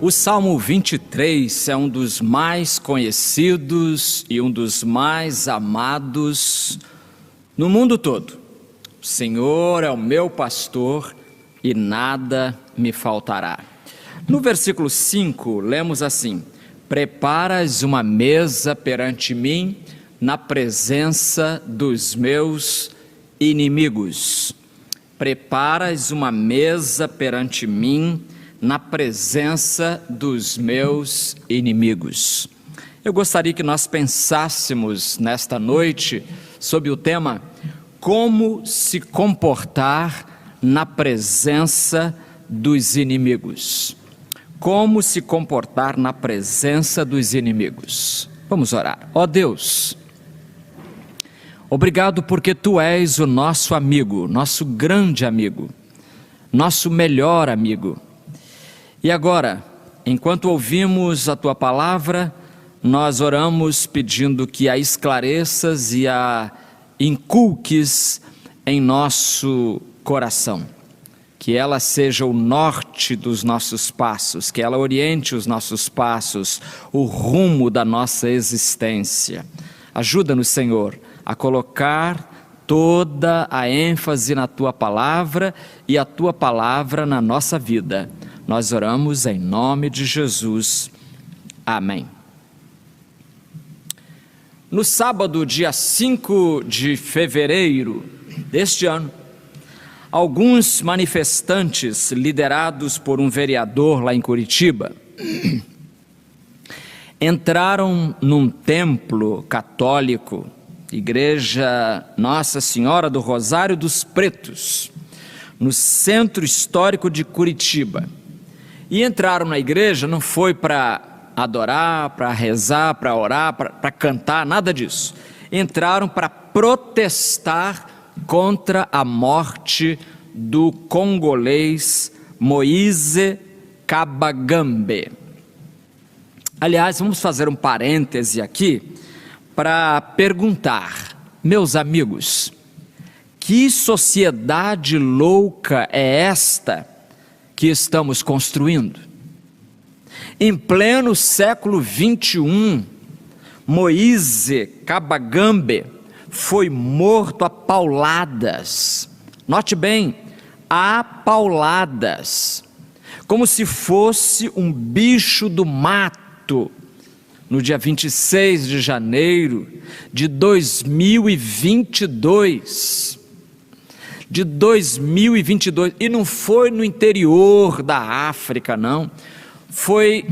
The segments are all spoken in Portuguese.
O Salmo 23 é um dos mais conhecidos e um dos mais amados no mundo todo. O Senhor é o meu pastor e nada me faltará. No versículo 5, lemos assim: preparas uma mesa perante mim na presença dos meus inimigos. Preparas uma mesa perante mim na presença dos meus inimigos. Eu gostaria que nós pensássemos nesta noite sobre o tema como se comportar na presença dos inimigos. Como se comportar na presença dos inimigos. Vamos orar. Ó Deus, obrigado porque Tu és o nosso amigo, nosso grande amigo, nosso melhor amigo. E agora, enquanto ouvimos a Tua palavra, nós oramos pedindo que a esclareças e a inculques em nosso coração. Que ela seja o norte dos nossos passos, que ela oriente os nossos passos, o rumo da nossa existência. Ajuda-nos, Senhor, a colocar toda a ênfase na Tua palavra e a Tua palavra na nossa vida. Nós oramos em nome de Jesus. Amém. No sábado, dia 5 de fevereiro deste ano, alguns manifestantes liderados por um vereador lá em Curitiba entraram num templo católico, Igreja Nossa Senhora do Rosário dos Pretos, no centro histórico de Curitiba. E entraram na igreja, não foi para adorar, para rezar, para orar, para cantar, nada disso. Entraram para protestar contra a morte do congolês Moise Kabagambe. Aliás, vamos fazer um parêntese aqui para perguntar, meus amigos, que sociedade louca é esta que estamos construindo? Em pleno século 21, Moise Kabagambe foi morto a pauladas. Note bem, a pauladas, como se fosse um bicho do mato, no dia 26 de janeiro de 2022. E não foi no interior da África, não. Foi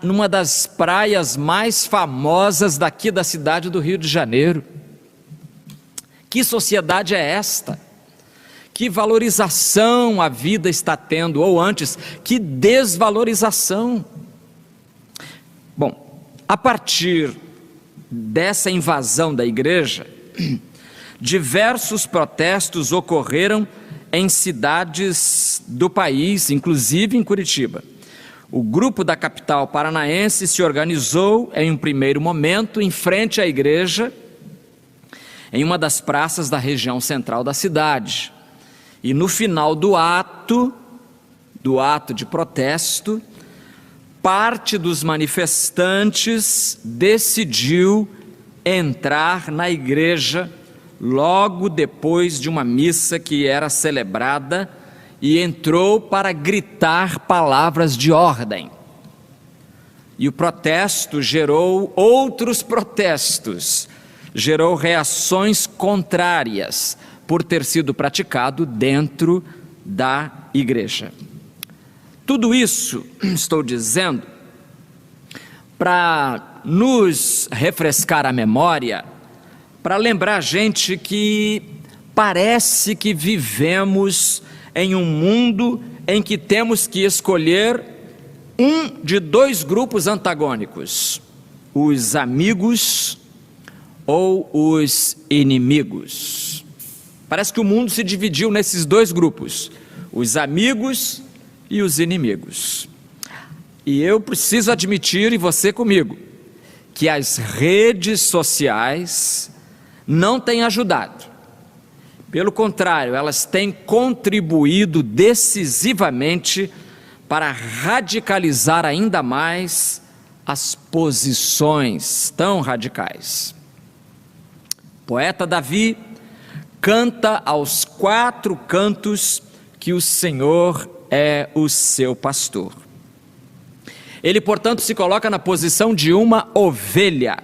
numa das praias mais famosas daqui da cidade do Rio de Janeiro. Que sociedade é esta? Que valorização a vida está tendo, ou antes, que desvalorização. Bom, a partir dessa invasão da igreja, diversos protestos ocorreram em cidades do país, inclusive em Curitiba. O grupo da capital paranaense se organizou em um primeiro momento em frente à igreja, em uma das praças da região central da cidade. E no final do ato de protesto, parte dos manifestantes decidiu entrar na igreja logo depois de uma missa que era celebrada e entrou para gritar palavras de ordem. E o protesto gerou outros protestos, gerou reações contrárias por ter sido praticado dentro da igreja. Tudo isso, estou dizendo, para nos refrescar a memória, para lembrar a gente que parece que vivemos em um mundo em que temos que escolher um de dois grupos antagônicos: os amigos ou os inimigos. Parece que o mundo se dividiu nesses dois grupos, os amigos e os inimigos. E eu preciso admitir, e você comigo, que as redes sociais não têm ajudado. Pelo contrário, elas têm contribuído decisivamente para radicalizar ainda mais as posições tão radicais. O poeta Davi canta aos 4 cantos que o Senhor é o seu pastor. Ele, portanto, se coloca na posição de uma ovelha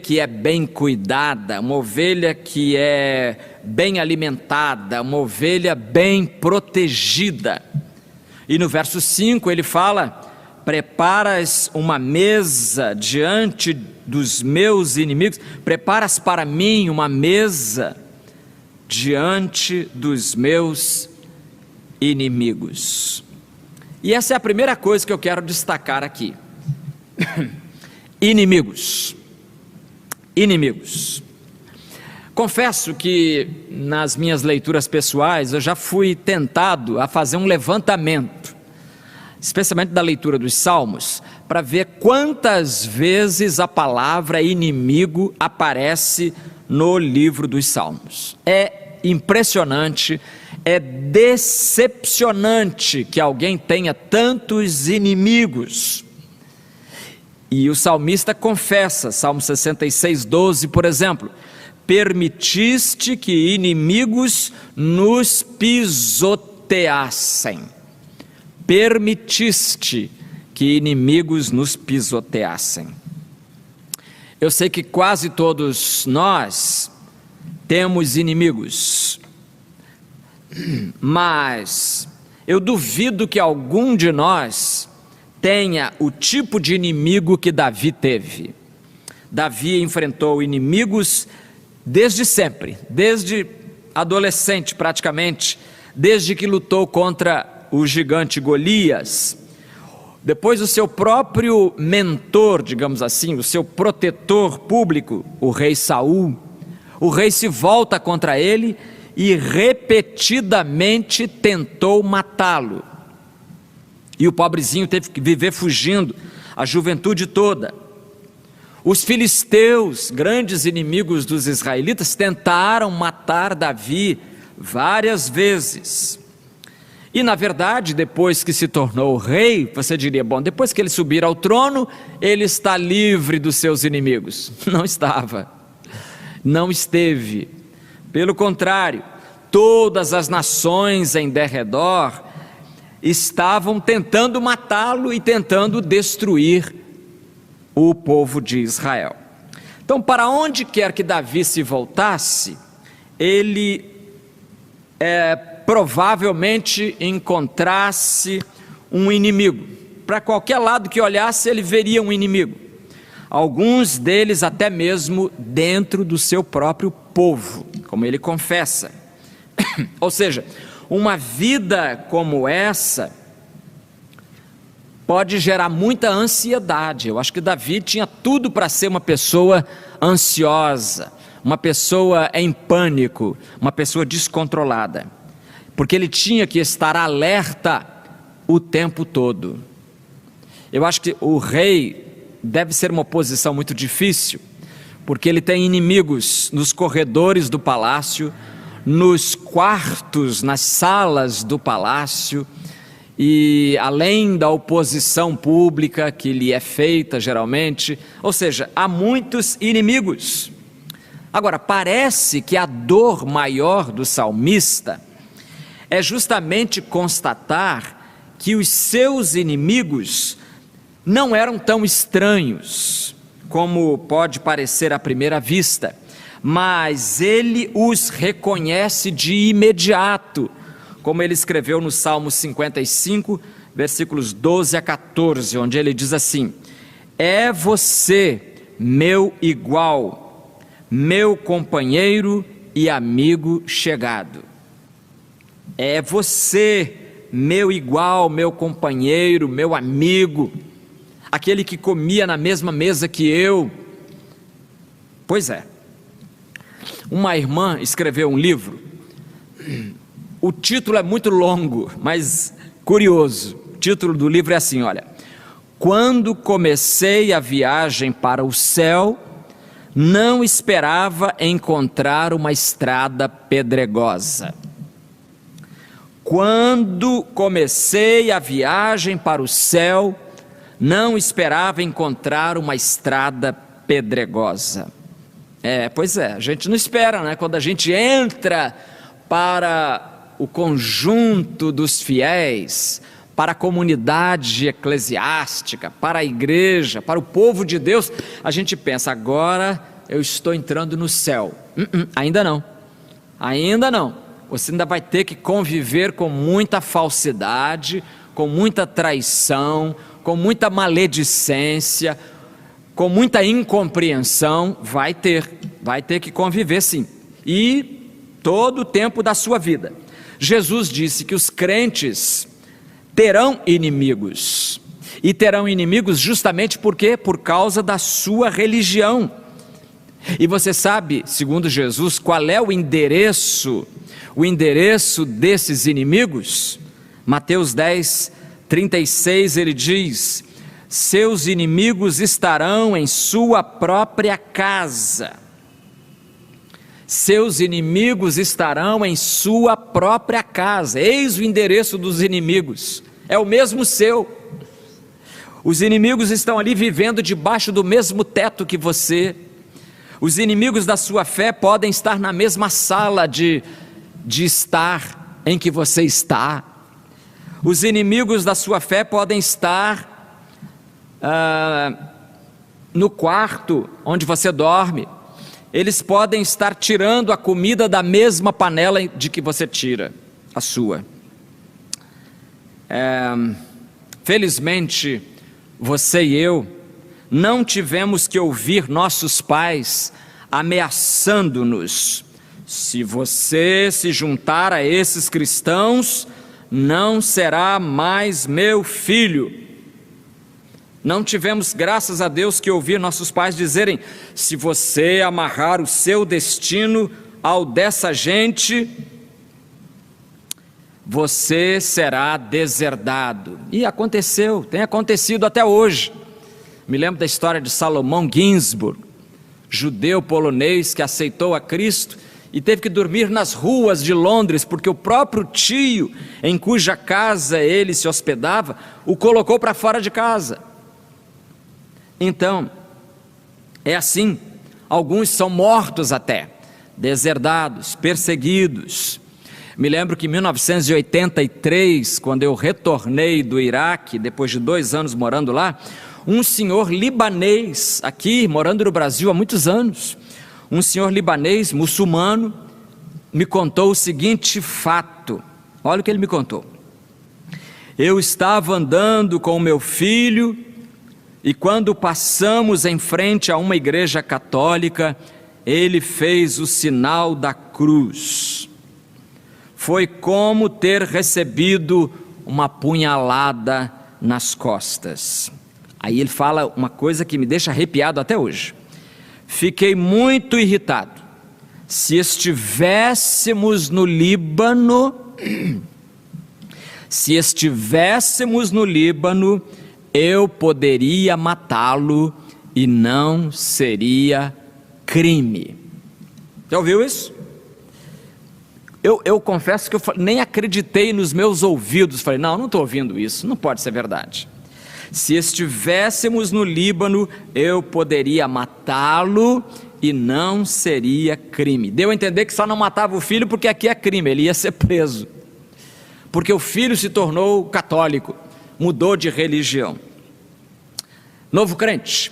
que é bem cuidada, uma ovelha que é bem alimentada, uma ovelha bem protegida. E no verso 5 ele fala: preparas uma mesa diante dos meus inimigos, preparas para mim uma mesa diante dos meus inimigos. E essa é a primeira coisa que eu quero destacar aqui. Inimigos. Confesso que nas minhas leituras pessoais eu já fui tentado a fazer um levantamento, especialmente da leitura dos Salmos, para ver quantas vezes a palavra inimigo aparece no livro dos Salmos. É impressionante, é decepcionante que alguém tenha tantos inimigos. E o salmista confessa, Salmo 66:12, por exemplo: permitiste que inimigos nos pisoteassem. Permitiste que inimigos nos pisoteassem. Eu sei que quase todos nós temos inimigos, mas eu duvido que algum de nós tenha o tipo de inimigo que Davi teve. Davi enfrentou inimigos desde sempre, desde adolescente praticamente, desde que lutou contra o gigante Golias. Depois o seu próprio mentor, digamos assim, o seu protetor público, o rei Saul. O rei se volta contra ele e repetidamente tentou matá-lo. E o pobrezinho teve que viver fugindo a juventude toda. Os filisteus, grandes inimigos dos israelitas, tentaram matar Davi várias vezes. E na verdade, depois que se tornou rei, você diria: bom, depois que ele subir ao trono, ele está livre dos seus inimigos. Não estava, não esteve. Pelo contrário, todas as nações em derredor estavam tentando matá-lo e tentando destruir o povo de Israel. Então, para onde quer que Davi se voltasse, ele provavelmente encontrasse um inimigo. Para qualquer lado que olhasse, ele veria um inimigo. Alguns deles até mesmo dentro do seu próprio povo, como ele confessa. Ou seja, uma vida como essa pode gerar muita ansiedade. Eu acho que Davi tinha tudo para ser uma pessoa ansiosa, uma pessoa em pânico, uma pessoa descontrolada, porque ele tinha que estar alerta o tempo todo. Eu acho que o rei deve ser uma posição muito difícil, porque ele tem inimigos nos corredores do palácio, nos quartos, nas salas do palácio, e além da oposição pública que lhe é feita geralmente, ou seja, há muitos inimigos. Agora, parece que a dor maior do salmista é justamente constatar que os seus inimigos não eram tão estranhos como pode parecer à primeira vista, mas ele os reconhece de imediato, como ele escreveu no Salmo 55, versículos 12 a 14, onde ele diz assim: é você, meu igual, meu companheiro e amigo chegado. É você, meu igual, meu companheiro, meu amigo, aquele que comia na mesma mesa que eu. Pois é, uma irmã escreveu um livro, o título é muito longo, mas curioso. O título do livro é assim, olha: quando comecei a viagem para o céu, não esperava encontrar uma estrada pedregosa. quando comecei a viagem para o céu, não esperava encontrar uma estrada pedregosa. Pois é, a gente não espera, né? Quando a gente entra para o conjunto dos fiéis, para a comunidade eclesiástica, para a igreja, para o povo de Deus, a gente pensa, agora eu estou entrando no céu. Ainda não, ainda não. Você ainda vai ter que conviver com muita falsidade, com muita traição, com muita maledicência, com muita incompreensão. Vai ter que conviver sim, e todo o tempo da sua vida. Jesus disse que os crentes terão inimigos, e terão inimigos justamente por quê? Por causa da sua religião. E você sabe, segundo Jesus, qual é o endereço desses inimigos? Mateus 10, 36, ele diz: seus inimigos estarão em sua própria casa. Seus inimigos estarão em sua própria casa. Eis o endereço dos inimigos, é o mesmo seu. Os inimigos estão ali vivendo debaixo do mesmo teto que você. Os inimigos da sua fé podem estar na mesma sala de estar em que você está. Os inimigos da sua fé podem estar no quarto onde você dorme. Eles podem estar tirando a comida da mesma panela de que você tira a sua. Felizmente, você e eu não tivemos que ouvir nossos pais ameaçando-nos: se você se juntar a esses cristãos, não será mais meu filho. Não tivemos, graças a Deus, que ouvir nossos pais dizerem: se você amarrar o seu destino ao dessa gente, você será deserdado. E aconteceu, tem acontecido até hoje. Me lembro da história de Salomão Ginsburg, judeu polonês que aceitou a Cristo e teve que dormir nas ruas de Londres, porque o próprio tio em cuja casa ele se hospedava o colocou para fora de casa. Então, é assim, alguns são mortos até, deserdados, perseguidos. Me lembro que em 1983, quando eu retornei do Iraque, depois de 2 anos morando lá, um senhor libanês, aqui morando no Brasil há muitos anos, um senhor libanês, muçulmano, me contou o seguinte fato. Olha o que ele me contou: eu estava andando com o meu filho, e quando passamos em frente a uma igreja católica, ele fez o sinal da cruz. Foi como ter recebido uma punhalada nas costas. Aí ele fala uma coisa que me deixa arrepiado até hoje. Fiquei muito irritado. Se estivéssemos no Líbano, eu poderia matá-lo e não seria crime. Já ouviu isso? Eu confesso que eu nem acreditei nos meus ouvidos. Falei, não estou ouvindo isso, não pode ser verdade. Se estivéssemos no Líbano, eu poderia matá-lo e não seria crime. Deu a entender que só não matava o filho porque aqui é crime, ele ia ser preso. Porque o filho se tornou católico, mudou de religião. Novo crente,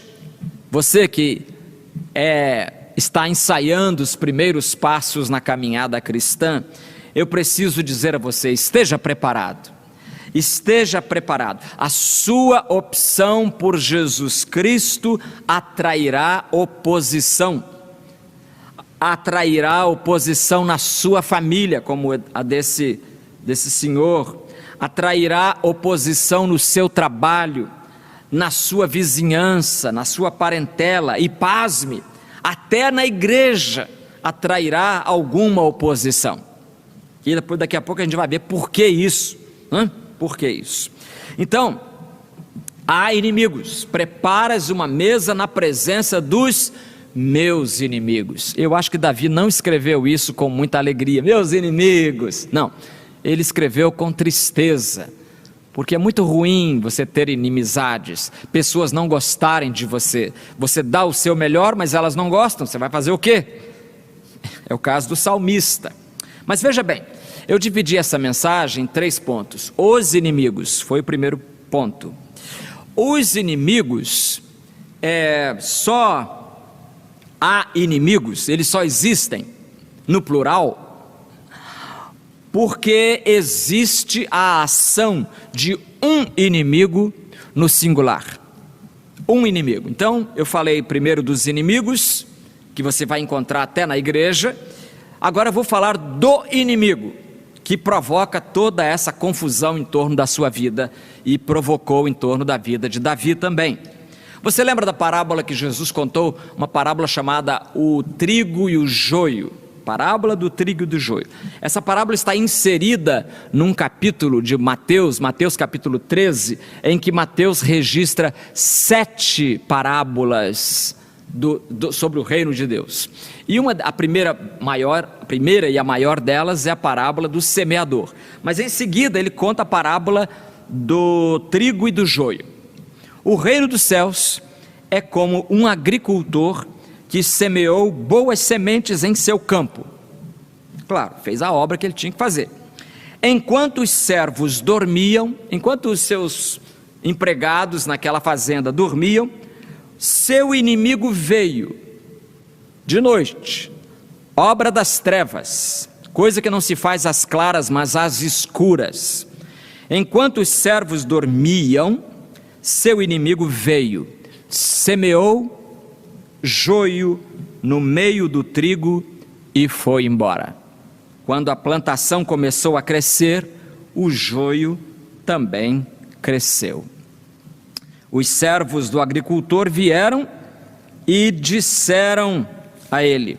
você que está ensaiando os primeiros passos na caminhada cristã, eu preciso dizer a você: esteja preparado. Esteja preparado. A sua opção por Jesus Cristo atrairá oposição. Atrairá oposição na sua família, como a desse senhor. Atrairá oposição no seu trabalho, na sua vizinhança, na sua parentela. E pasme, até na igreja atrairá alguma oposição. E depois, daqui a pouco, a gente vai ver por que isso. Por que isso? Então, há inimigos. Preparas uma mesa na presença dos meus inimigos. Eu acho que Davi não escreveu isso com muita alegria. Meus inimigos. Não. ele escreveu com tristeza, porque é muito ruim você ter inimizades, pessoas não gostarem de você. Você dá o seu melhor, mas elas não gostam, você vai fazer o quê? É o caso do salmista. Mas veja bem, eu dividi essa mensagem em 3 pontos. Os inimigos, foi o primeiro ponto. Os inimigos, só há inimigos, eles só existem no plural, porque existe a ação de um inimigo no singular. Um inimigo. Então, eu falei primeiro dos inimigos, que você vai encontrar até na igreja. Agora eu vou falar do inimigo, que provoca toda essa confusão em torno da sua vida e provocou em torno da vida de Davi também. Você lembra da parábola que Jesus contou? Uma parábola chamada o trigo e o joio. Parábola do trigo e do joio. Essa parábola está inserida num capítulo de Mateus, Mateus capítulo 13, em que Mateus registra 7 parábolas sobre o reino de Deus. E a primeira e a maior delas é a parábola do semeador. Mas em seguida ele conta a parábola do trigo e do joio. O reino dos céus é como um agricultor que semeou boas sementes em seu campo. Claro, fez a obra que ele tinha que fazer. Enquanto os servos dormiam, enquanto os seus empregados naquela fazenda dormiam, seu inimigo veio de noite, obra das trevas, coisa que não se faz às claras, mas às escuras. Enquanto os servos dormiam, seu inimigo veio, semeou joio no meio do trigo e foi embora. Quando a plantação começou a crescer, o joio também cresceu. Os servos do agricultor vieram e disseram a ele: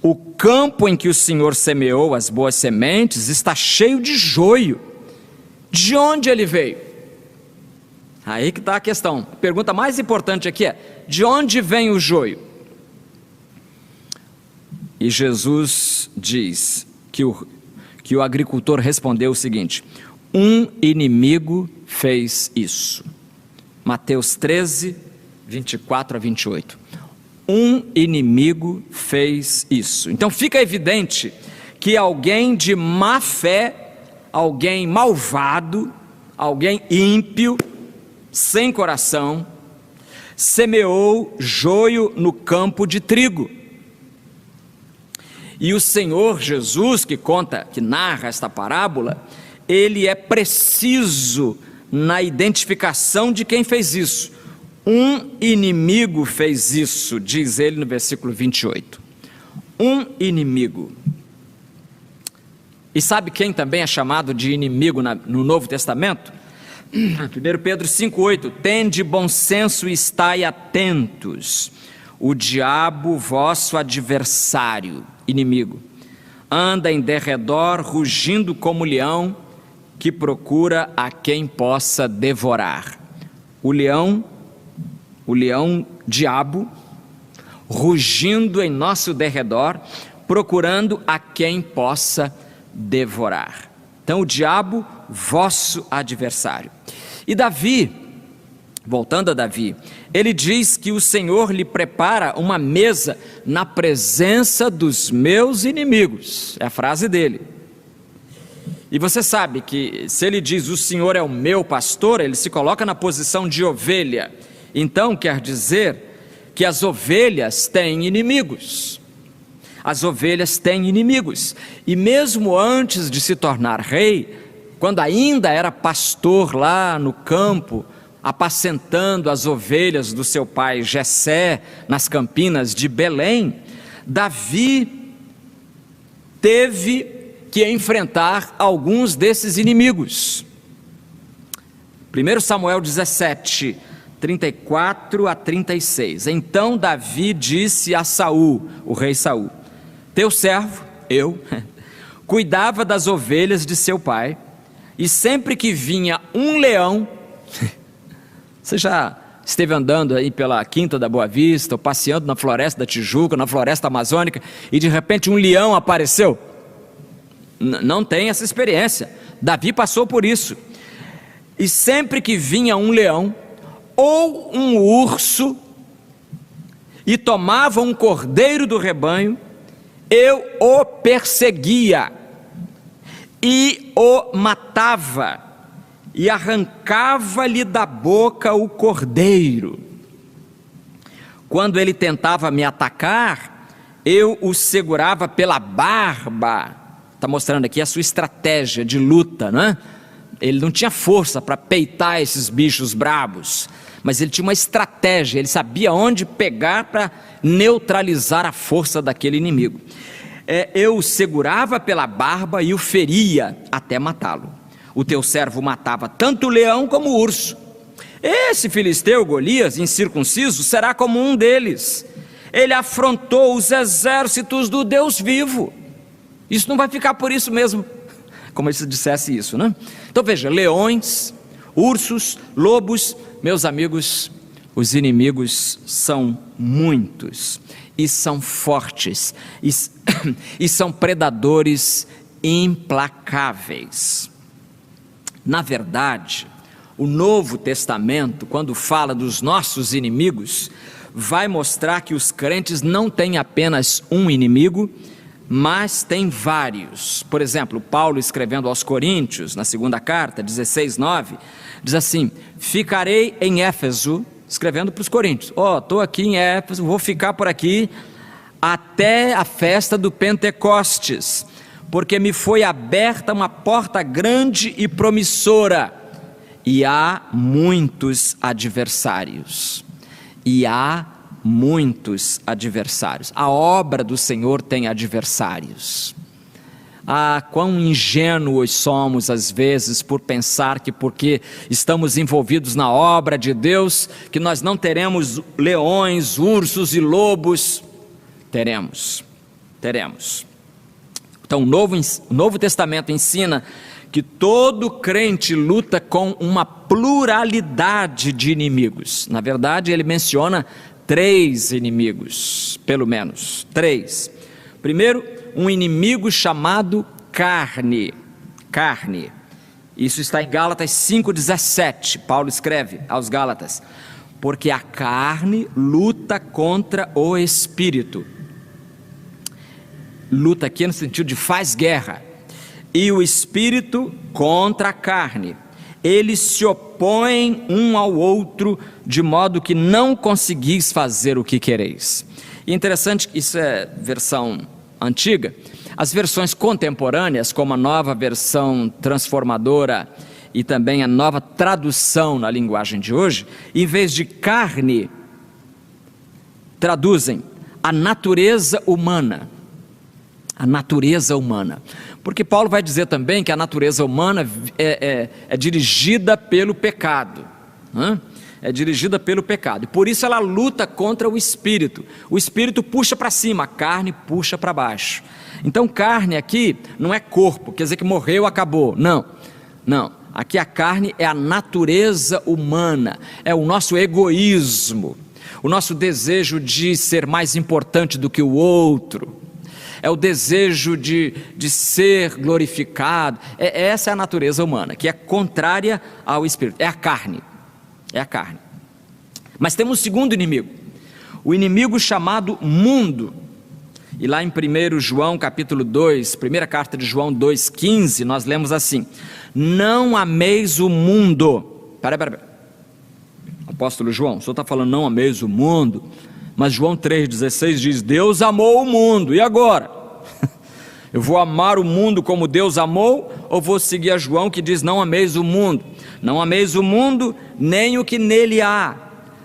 o campo em que o Senhor semeou as boas sementes está cheio de joio. De onde ele veio? Aí que está a questão. A pergunta mais importante aqui é: de onde vem o joio? E Jesus diz que o agricultor respondeu o seguinte: um inimigo fez isso. Mateus 13, 24 a 28. Um inimigo fez isso. Então fica evidente que alguém de má fé, alguém malvado, alguém ímpio, sem coração, semeou joio no campo de trigo. E o Senhor Jesus, que narra esta parábola, ele é preciso na identificação de quem fez isso. Um inimigo fez isso, diz ele no versículo 28. Um inimigo. E sabe quem também é chamado de inimigo no Novo Testamento? 1 Pedro 5,8: tende bom senso e estai atentos, o diabo, vosso adversário, inimigo, anda em derredor, rugindo como leão, que procura a quem possa devorar. O leão diabo, rugindo em nosso derredor, procurando a quem possa devorar. Então o diabo, vosso adversário. E Davi, voltando a Davi, ele diz que o Senhor lhe prepara uma mesa na presença dos meus inimigos, é a frase dele. E você sabe que se ele diz o Senhor é o meu pastor, ele se coloca na posição de ovelha. Então quer dizer que as ovelhas têm inimigos. As ovelhas têm inimigos. E mesmo antes de se tornar rei, quando ainda era pastor lá no campo, apacentando as ovelhas do seu pai Jessé, nas campinas de Belém, Davi teve que enfrentar alguns desses inimigos. 1 Samuel 17, 34 a 36. Então Davi disse a Saul, o rei Saul: teu servo, eu, cuidava das ovelhas de seu pai, e sempre que vinha um leão, você já esteve andando aí pela Quinta da Boa Vista, ou passeando na Floresta da Tijuca, na Floresta Amazônica, e de repente um leão apareceu? não têm essa experiência. Davi passou por isso. E sempre que vinha um leão ou um urso e tomava um cordeiro do rebanho, eu o perseguia e o matava e arrancava-lhe da boca o cordeiro. Quando ele tentava me atacar, eu o segurava pela barba. Está mostrando aqui a sua estratégia de luta, não é? Ele não tinha força para peitar esses bichos brabos, mas ele tinha uma estratégia, ele sabia onde pegar para neutralizar a força daquele inimigo. Eu o segurava pela barba e o feria até matá-lo. O teu servo matava tanto o leão como o urso. Esse filisteu Golias, incircunciso, será como um deles. Ele afrontou os exércitos do Deus vivo. Isso não vai ficar por isso mesmo, como se dissesse isso, né? Então veja, leões, ursos, lobos, meus amigos, os inimigos são muitos e são fortes e são predadores implacáveis. Na verdade, o Novo Testamento, quando fala dos nossos inimigos, vai mostrar que os crentes não têm apenas um inimigo, mas tem vários. Por exemplo, Paulo escrevendo aos Coríntios, na segunda carta, 16:9, diz assim: ficarei em Éfeso, escrevendo para os Coríntios, estou aqui em Éfeso, vou ficar por aqui até a festa do Pentecostes, porque me foi aberta uma porta grande e promissora, e há muitos adversários. A obra do Senhor tem adversários. Quão ingênuos somos às vezes por pensar que porque estamos envolvidos na obra de Deus, que nós não teremos leões, ursos e lobos. Teremos. Então o Novo Testamento ensina que todo crente luta com uma pluralidade de inimigos. Na verdade, ele menciona 3 inimigos, pelo menos 3. Primeiro, um inimigo chamado carne. Isso está em Gálatas 5:17. Paulo escreve aos Gálatas: porque a carne luta contra o espírito. Luta aqui no sentido de faz guerra. E o espírito contra a carne. Eles se opõem um ao outro, de modo que não conseguis fazer o que quereis. E interessante que isso é versão antiga. As versões contemporâneas, como a nova versão transformadora e também a nova tradução na linguagem de hoje, em vez de carne, traduzem a natureza humana. Porque Paulo vai dizer também que a natureza humana é dirigida pelo pecado, e por isso ela luta contra o espírito. O espírito puxa para cima, a carne puxa para baixo. Então carne aqui não é corpo, quer dizer que morreu, acabou, não, aqui a carne é a natureza humana, é o nosso egoísmo, o nosso desejo de ser mais importante do que o outro, é o desejo de ser glorificado. Essa é a natureza humana, que é contrária ao espírito, é a carne. Mas temos um segundo inimigo, o inimigo chamado mundo. E lá em 1 João capítulo 2, primeira carta de João 2,15, nós lemos assim: não ameis o mundo. Peraí. Apóstolo João, o senhor está falando não ameis o mundo, mas João 3,16 diz: Deus amou o mundo, e agora? Eu vou amar o mundo como Deus amou, ou vou seguir a João que diz não ameis o mundo? Não ameis o mundo, nem o que nele há.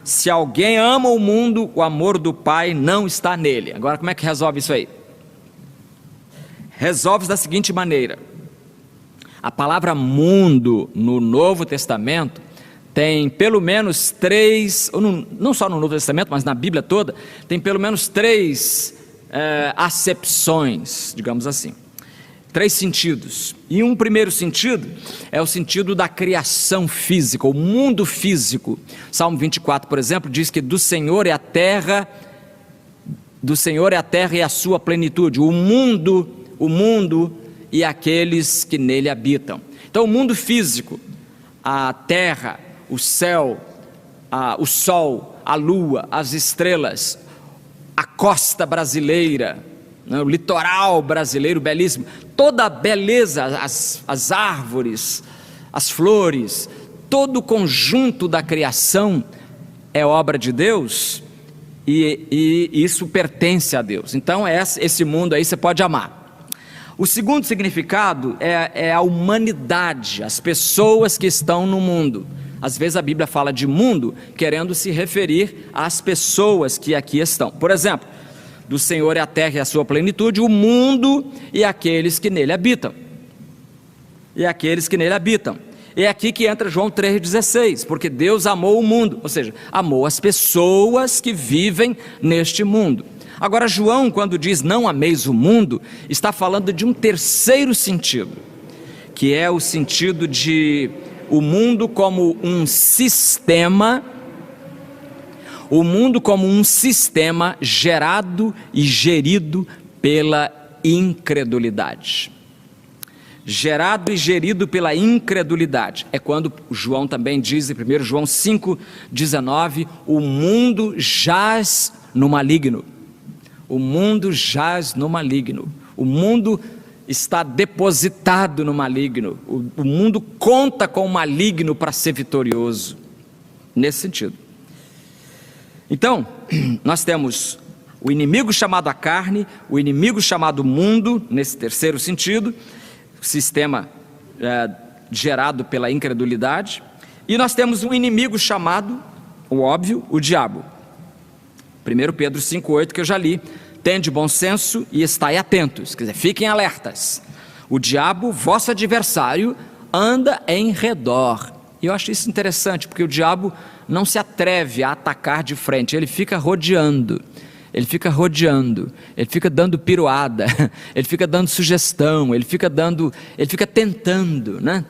Se alguém ama o mundo, o amor do Pai não está nele. Agora como é que resolve isso aí? Resolve da seguinte maneira: a palavra mundo no Novo Testamento tem pelo menos 3, não só no Novo Testamento, mas na Bíblia toda, tem pelo menos 3 acepções, digamos assim, 3 sentidos. E um primeiro sentido é o sentido da criação física, o mundo físico. Salmo 24, por exemplo, diz que do Senhor é a terra e a sua plenitude. O mundo e aqueles que nele habitam. Então o mundo físico, a terra, o céu, o sol, a lua, as estrelas, a costa brasileira, né, o litoral brasileiro belíssimo, toda a beleza, as árvores, as flores, todo o conjunto da criação é obra de Deus, e isso pertence a Deus. Então esse mundo aí você pode amar. O segundo significado é a humanidade, as pessoas que estão no mundo. Às vezes a Bíblia fala de mundo querendo se referir às pessoas que aqui estão. Por exemplo, do Senhor é a terra e a sua plenitude, o mundo e aqueles que nele habitam. E aqueles que nele habitam. É aqui que entra João 3,16, porque Deus amou o mundo, ou seja, amou as pessoas que vivem neste mundo. Agora João, quando diz não ameis o mundo, está falando de um terceiro sentido, que é o sentido de o mundo como um sistema, gerado e gerido pela incredulidade. Gerado e gerido pela incredulidade. É quando João também diz em 1 João 5,19, o mundo jaz no maligno. O mundo jaz no maligno. O mundo está depositado no maligno. O mundo conta com o maligno para ser vitorioso. Nesse sentido. Então, nós temos o inimigo chamado a carne, o inimigo chamado mundo, nesse terceiro sentido, sistema gerado pela incredulidade, e nós temos um inimigo chamado, o óbvio, o diabo. 1 Pedro 5,8 que eu já li, tende bom senso e estai atentos, quer dizer, fiquem alertas, o diabo, vosso adversário, anda em redor. E eu acho isso interessante, porque o diabo não se atreve a atacar de frente, ele fica rodeando, ele fica dando piruada, ele fica dando sugestão, ele fica tentando, né?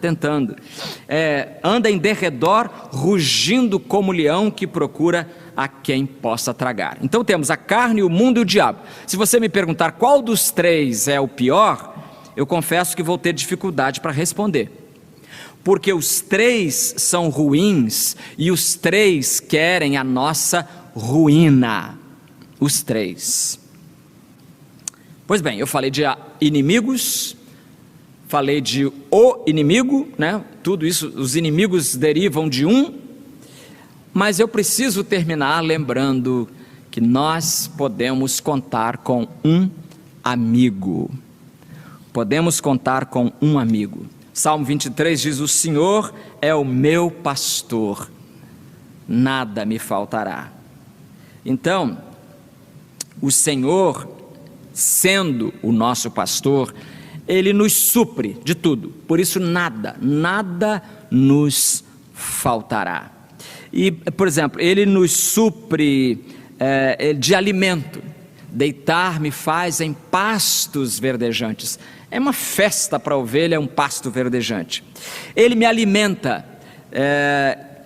Anda em derredor, rugindo como leão que procura a quem possa tragar. Então temos a carne, o mundo e o diabo. Se você me perguntar qual dos três é o pior, eu confesso que vou ter dificuldade para responder, porque os três são ruins e os três querem a nossa ruína. Os três. Pois bem, eu falei de inimigos, falei de o inimigo, né? Tudo isso, os inimigos derivam de um, mas eu preciso terminar lembrando que nós podemos contar com um amigo. Podemos contar com um amigo. Salmo 23 diz: o Senhor é o meu pastor, nada me faltará. Então, o Senhor, sendo o nosso pastor, Ele nos supre de tudo, por isso nada nos faltará. E, por exemplo, Ele nos supre de alimento, deitar-me faz em pastos verdejantes. É uma festa para a ovelha, é um pasto verdejante. Ele me alimenta,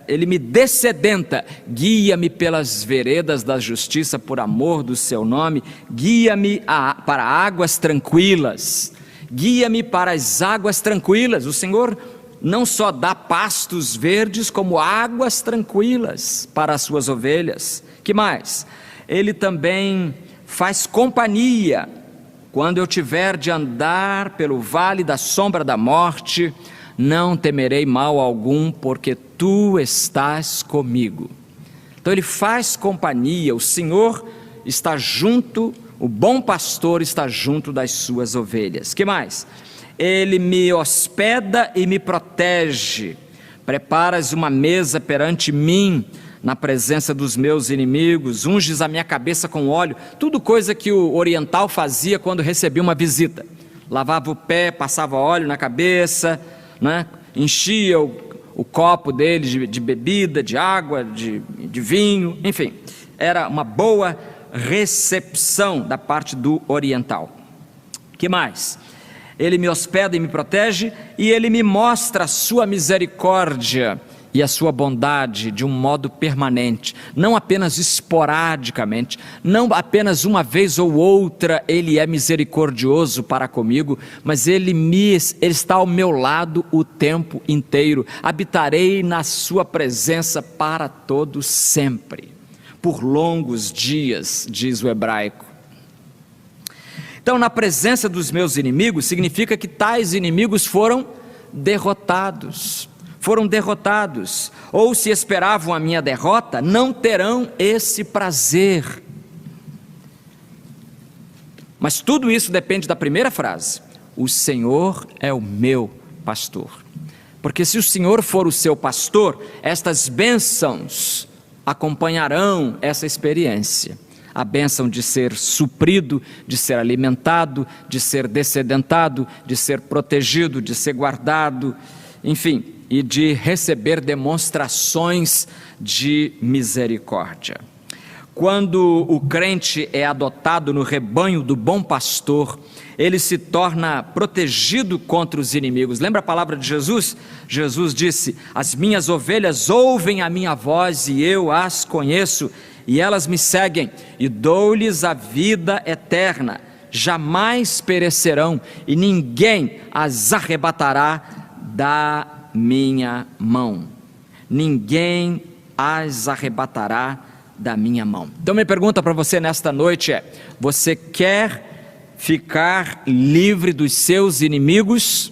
Ele me dessedenta, guia-me pelas veredas da justiça por amor do seu nome, guia-me para águas tranquilas, guia-me para as águas tranquilas. O Senhor não só dá pastos verdes, como águas tranquilas para as suas ovelhas. Que mais? Ele também faz companhia, quando eu tiver de andar pelo vale da sombra da morte, não temerei mal algum, porque tu estás comigo. Então ele faz companhia, o Senhor está junto, o bom pastor está junto das suas ovelhas. Que mais? Ele me hospeda e me protege, preparas uma mesa perante mim, na presença dos meus inimigos, unges a minha cabeça com óleo, tudo coisa que o oriental fazia quando recebia uma visita, lavava o pé, passava óleo na cabeça, né? Enchia o copo dele de bebida, de água, de vinho, enfim, era uma boa recepção da parte do oriental. Que mais? Ele me hospeda e me protege, e Ele me mostra a sua misericórdia e a sua bondade de um modo permanente, não apenas esporadicamente, não apenas uma vez ou outra Ele é misericordioso para comigo, mas Ele está ao meu lado o tempo inteiro. Habitarei na sua presença para todo sempre, por longos dias, diz o hebraico. Então, na presença dos meus inimigos, significa que tais inimigos foram derrotados. Ou se esperavam a minha derrota, não terão esse prazer. Mas tudo isso depende da primeira frase: o Senhor é o meu pastor. Porque se o Senhor for o seu pastor, estas bênçãos acompanharão essa experiência. A bênção de ser suprido, de ser alimentado, de ser descedentado, de ser protegido, de ser guardado, enfim, e de receber demonstrações de misericórdia. Quando o crente é adotado no rebanho do bom pastor, ele se torna protegido contra os inimigos. Lembra a palavra de Jesus? Jesus disse: as minhas ovelhas ouvem a minha voz e eu as conheço, e elas me seguem, e dou-lhes a vida eterna, jamais perecerão, e ninguém as arrebatará da minha mão. Ninguém as arrebatará da minha mão. Então minha pergunta para você nesta noite é: você quer ficar livre dos seus inimigos?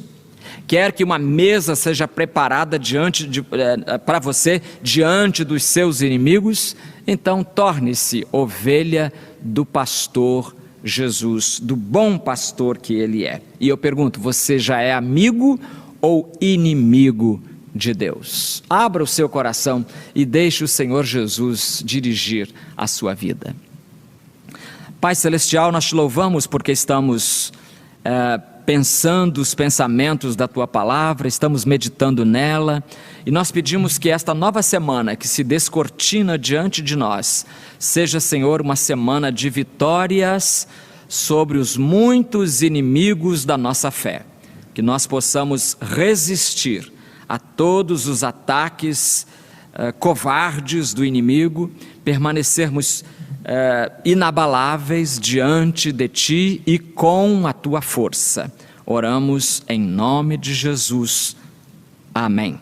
Quer que uma mesa seja preparada para você diante dos seus inimigos? Então torne-se ovelha do pastor Jesus, do bom pastor que Ele é. E eu pergunto, você já é amigo ou inimigo de Deus? Abra o seu coração e deixe o Senhor Jesus dirigir a sua vida. Pai Celestial, nós te louvamos porque estamos pensando os pensamentos da Tua Palavra, estamos meditando nela, e nós pedimos que esta nova semana que se descortina diante de nós, seja, Senhor, uma semana de vitórias sobre os muitos inimigos da nossa fé, que nós possamos resistir a todos os ataques covardes do inimigo, permanecermos inabaláveis diante de Ti e com a Tua força. Oramos em nome de Jesus. Amém.